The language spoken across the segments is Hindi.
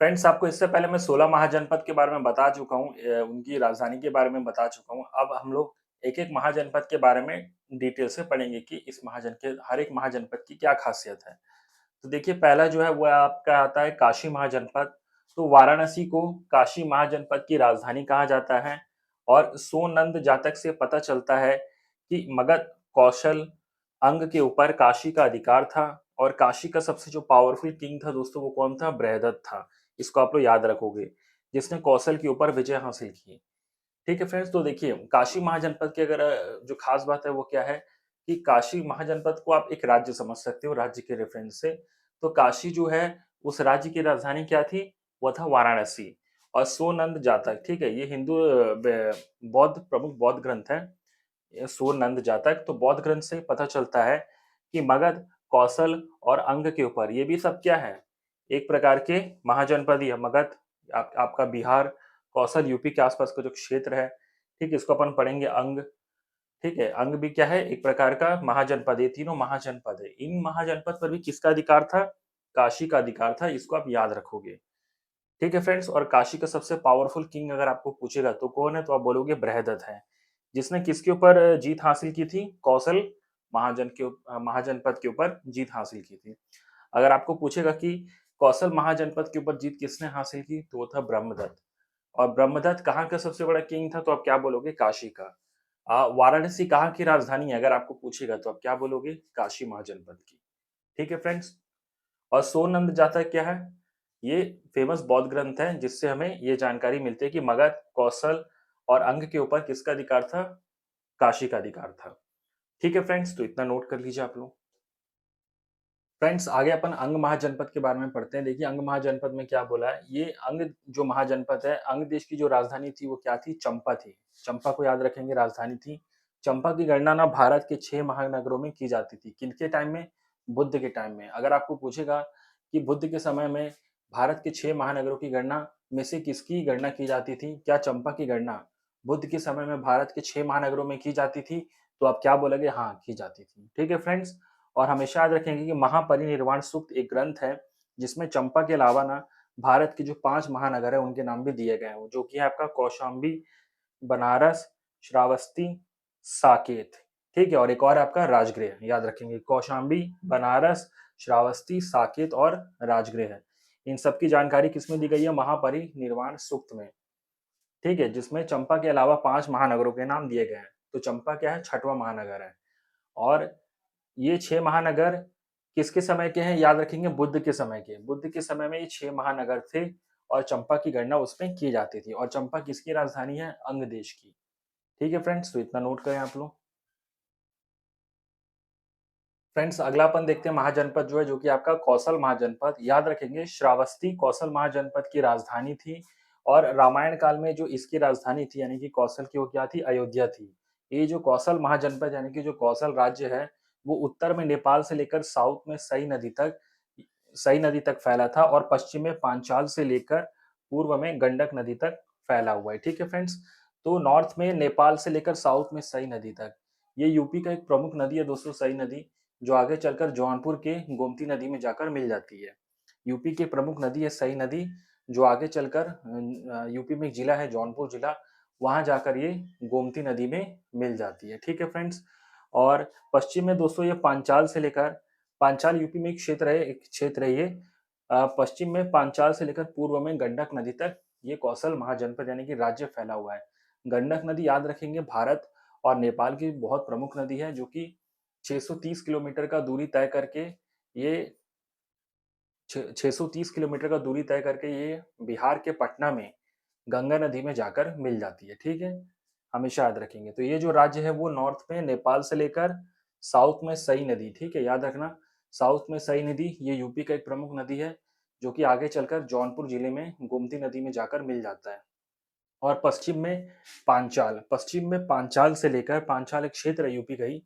फ्रेंड्स, आपको इससे पहले मैं 16 महाजनपद के बारे में बता चुका हूँ, उनकी राजधानी के बारे में बता चुका हूँ। अब हम लोग एक-एक महाजनपद के बारे में डिटेल से पढ़ेंगे कि इस महाजन के हर एक महाजनपद की क्या खासियत है। तो देखिए, पहला जो है वो आपका आता है काशी महाजनपद। तो वाराणसी को काशी महाजनपद की राजधानी कहा जाता है और सोनंद जातक से पता चलता है कि मगध, कौशल, अंग के ऊपर काशी का अधिकार था और काशी का सबसे जो पावरफुल किंग था दोस्तों, वो कौन था? बृहदत्त था। इसको आप लोग याद रखोगे, जिसने कौशल के ऊपर विजय हासिल की। ठीक है फ्रेंड्स, तो देखिए काशी महाजनपद की अगर जो खास बात है वो क्या है कि काशी महाजनपद को आप एक राज्य समझ सकते हो राज्य के रेफरेंस से। तो काशी जो है उस राज्य की राजधानी क्या थी? वो था वाराणसी। और सोनंद जातक, ठीक है, ये हिंदू बौद्ध प्रमुख बौद्ध ग्रंथ है। ये सोनंद जातक, तो बौद्ध ग्रंथ से पता चलता है कि मगध, कौशल और अंग के ऊपर ये भी सब क्या है? एक प्रकार के महाजनपद ही है। मगध आपका बिहार, कौशल यूपी के आसपास का जो क्षेत्र है, ठीक है, इसको अपन पढ़ेंगे अंग। ठीक है, अंग भी क्या है? एक प्रकार का महाजनपद। ये तीनों महाजनपद है। इन महाजनपद पर भी किसका अधिकार था? काशी का अधिकार था। इसको आप याद रखोगे। ठीक है फ्रेंड्स, और काशी का सबसे पावरफुल किंग अगर आपको पूछेगा तो कौन है, तो आप बोलोगे बृहदत्त है। जिसने किसके ऊपर जीत हासिल की थी? कौशल महाजनपद के ऊपर जीत हासिल की थी। अगर आपको पूछेगा कि कौशल महाजनपद के ऊपर जीत किसने हासिल की, तो वो था ब्रह्मदत्त। और ब्रह्मदत्त कहाँ का सबसे बड़ा किंग था, तो आप क्या बोलोगे? काशी का। वाराणसी कहाँ की राजधानी है, अगर आपको पूछेगा तो आप क्या बोलोगे? काशी महाजनपद की। ठीक है फ्रेंड्स, और सोनंद जातक क्या है? ये फेमस बौद्ध ग्रंथ है जिससे हमें ये जानकारी मिलती है कि मगध, कौशल और अंग के ऊपर किसका अधिकार था? काशी का अधिकार था। ठीक है फ्रेंड्स, तो इतना नोट कर लीजिए आप लोग। फ्रेंड्स, आगे अपन अंग महाजनपद के बारे में पढ़ते हैं। देखिए अंग महाजनपद में क्या बोला है। ये अंग जो महाजनपद है, अंग देश की जो राजधानी थी वो क्या थी? चंपा थी। चंपा को याद रखेंगे, राजधानी थी। चंपा की गणना ना भारत के 6 महानगरों में की जाती थी। किनके टाइम में? बुद्ध के टाइम में। अगर आपको पूछेगा कि बुद्ध के समय में भारत के 6 महानगरों की गणना में से किसकी गणना की जाती थी? क्या चंपा की गणना बुद्ध के समय में भारत के 6 महानगरों में की जाती थी? तो आप क्या बोलोगे? हाँ, की जाती थी। ठीक है फ्रेंड्स, और हमेशा याद रखेंगे कि महापरिनिर्वाण सूक्त एक ग्रंथ है जिसमें चंपा के अलावा ना भारत के जो 5 महानगर है उनके नाम भी दिए गए हैं, जो कि है आपका कौशाम्बी, बनारस, श्रावस्ती, साकेत। ठीक है, और एक और आपका राजगृह, याद रखेंगे कौशाम्बी, बनारस, श्रावस्ती, साकेत और राजगृह है। इन सब की जानकारी किसमें दी गई है? महापरिनिर्वाण सूक्त में। ठीक है, जिसमें चंपा के अलावा 5 महानगरों के नाम दिए गए हैं। तो चंपा क्या है? 6वां महानगर है। और ये 6 महानगर किसके समय के हैं? याद रखेंगे बुद्ध के समय के। बुद्ध के समय में ये 6 महानगर थे और चंपा की गणना उसमें की जाती थी। और चंपा किसकी राजधानी है? अंग देश की। ठीक है फ्रेंड्स, तो इतना नोट करें आप लोग। फ्रेंड्स, अगला अपन देखते हैं महाजनपद जो है, जो कि आपका कौशल महाजनपद। याद रखेंगे श्रावस्ती कौशल महाजनपद की राजधानी थी और रामायण काल में जो इसकी राजधानी थी यानी कि कौशल की, वो क्या थी? अयोध्या थी। ये जो कौशल महाजनपद यानी कि जो कौशल राज्य है, वो उत्तर में नेपाल से लेकर साउथ में सई नदी तक फैला था और पश्चिम में पांचाल से लेकर पूर्व में गंडक नदी तक फैला हुआ है। ठीक है फ्रेंड्स, तो नॉर्थ में नेपाल से लेकर साउथ में सई नदी तक। ये यूपी का एक प्रमुख नदी है दोस्तों, सई नदी, जो आगे चलकर जौनपुर के गोमती नदी में जाकर मिल जाती है। यूपी की प्रमुख नदी है सई नदी, जो आगे चलकर यूपी में एक जिला है जौनपुर जिला, वहां जाकर ये गोमती नदी में मिल जाती है। ठीक है फ्रेंड्स, और पश्चिम में दोस्तों ये पांचाल से लेकर, पांचाल यूपी में एक क्षेत्र है ये। पश्चिम में पांचाल से लेकर पूर्व में गंडक नदी तक ये कौशल महाजनपद यानी कि राज्य फैला हुआ है। गंडक नदी याद रखेंगे भारत और नेपाल की बहुत प्रमुख नदी है, जो कि 630 किलोमीटर का दूरी तय करके ये 630 किलोमीटर का दूरी तय करके ये बिहार के पटना में गंगा नदी में जाकर मिल जाती है। ठीक है, हमेशा याद रखेंगे। तो ये जो राज्य है वो नॉर्थ में नेपाल से लेकर साउथ में सई नदी, ठीक है, याद रखना, साउथ में सई नदी ये यूपी का एक प्रमुख नदी है, जो कि आगे चलकर जौनपुर जिले में गोमती नदी में जाकर मिल जाता है। और पश्चिम में पांचाल से लेकर, पांचाल एक क्षेत्र है यूपी का ही,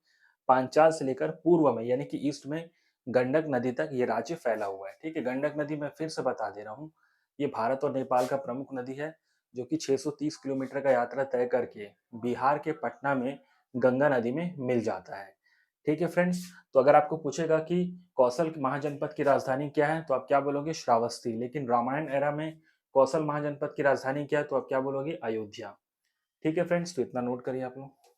पांचाल से लेकर पूर्व में यानी कि ईस्ट में गंडक नदी तक ये राज्य फैला हुआ है। ठीक है, गंडक नदी मैं फिर से बता दे रहा हूँ, ये भारत और नेपाल का प्रमुख नदी है, जो कि 630 किलोमीटर का यात्रा तय करके बिहार के पटना में गंगा नदी में मिल जाता है। ठीक है फ्रेंड्स, तो अगर आपको पूछेगा कि कौशल महाजनपद की राजधानी क्या है, तो आप क्या बोलोगे? श्रावस्ती। लेकिन रामायण एरा में कौशल महाजनपद की राजधानी क्या है, तो आप क्या बोलोगे? अयोध्या। ठीक है फ्रेंड्स, तो इतना नोट करिए आप लोग।